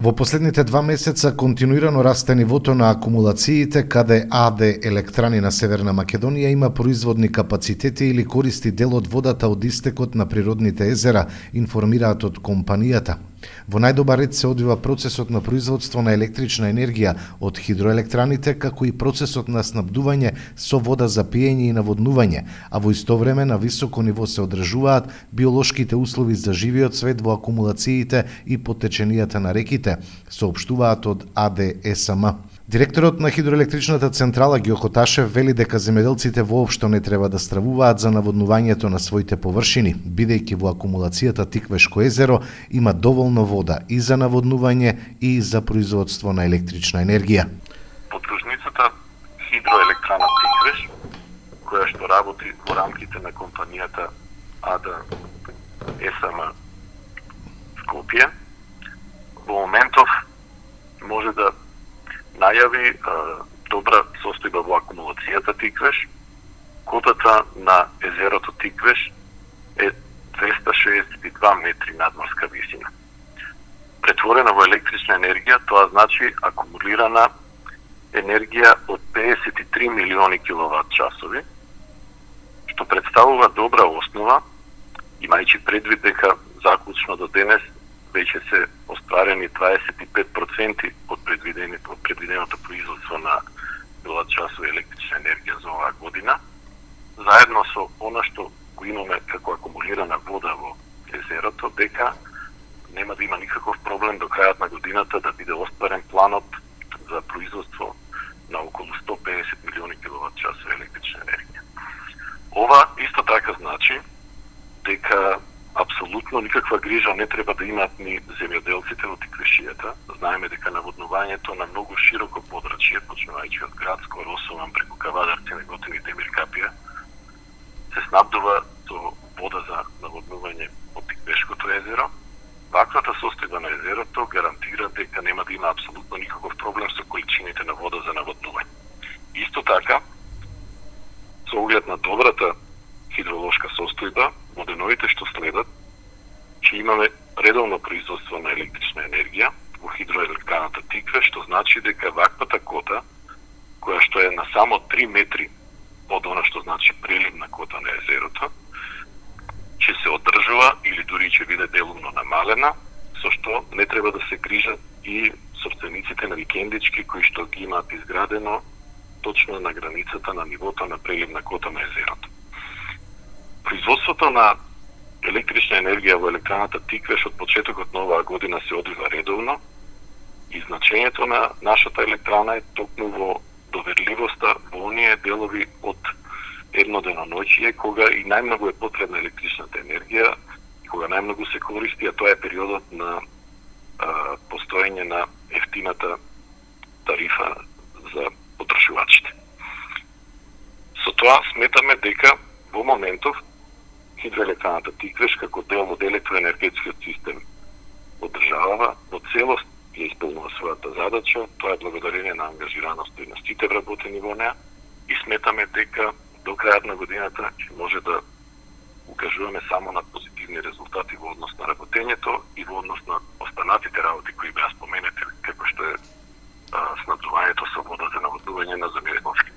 Во последните 2 месеца континуирано расте нивото на акумулациите каде АД Електрани на Северна Македонија има производни капацитети или користи дел од водата од истекот на природните езера, информираат од компанијата. Во најдобар ред се одвива процесот на производство на електрична енергија од хидроелектраните, како и процесот на снабдување со вода за пиење и наводнување, а во исто време на високо ниво се одржуваат биолошките услови за живиот свет во акумулациите и потеченијата на реките, соопштуваат од АДСМ. Директорот на хидроелектричната централа Ѓоко Ташев вели дека земјоделците воопшто не треба да стравуваат за наводнувањето на своите површини, бидејќи во акумулацијата Тиквешко езеро има доволно вода и за наводнување и за производство на електрична енергија. Подружницата Хидроелектрана Тиквеш, која што работи во рамките на компанијата АДСМ Скопје, во моментов може да најави добра состојба во акумулацијата Тиквеш. Котата на езерото Тиквеш е 262 метри надморска висина. Претворена во електрична енергија, тоа значи акумулирана енергија од 53 милиони киловат часови, што представува добра основа, имајќи предвид дека заклучно до денес веќе се остварени 25% од предвиденото производство на киловат часови електрична енергија за оваа година, заедно со она што го имаме како акумулирана вода во езерото, дека нема да има никаков проблем до крајот на годината да биде остварен планот за производство на околу 150 милиони киловат часови електрична енергија. Ова исто така значи дека апсолутно никаква грижа не треба да имаат ни земјоделците во Тиквешијата. Знаеме дека наводнувањето на многу широко подрачје, почнувајќи од Градско, Росован, преку Кавадарци, Неготин и Демир Капија, се снабдува со вода за наводнување од Тиквешкото езеро. Ваквата состојба на езерото гарантира дека нема да има апсолутно никаков проблем со количините на вода за наводнување. Исто така, со оглед на добрата хидролошка состојба, во деновите што следат, ќе имаме редовно производство на електрична енергија во хидроелектраната Тикве, што значи дека ваквата кота, која што е на само 3 метри од она што значи преливна кота на езерото, ќе се одржува или дури ќе биде делумно намалена, со што не треба да се грижат и собствениците на викендички кои што ги имаат изградено точно на границата на нивото на преливна кота на езерото. Производството на електрична енергија во електраната Тиквеш од почетокот на оваа година се одвива редовно и значењето на нашата електрана е токму во доверливоста во оние делови од едно деноноќие кога и најмногу е потребна електричната енергија и кога најмногу се користи, а тоа е периодот на постоење на ефтината тарифа за потрошувачите. Со тоа сметаме дека во моментов хидроелектраната Тиквеш како дел од електроенергетскиот систем од државава во целост ја исполнува својата задача. Тоа е благодарение на ангажираноста и на сите вработени во неа и сметаме дека до крајот на годината ќе може да укажуваме само на позитивни резултати во однос на работењето и во однос на останатите работи кои беа споменати, како што е снабдувањето со вода за наводнување на земјоделски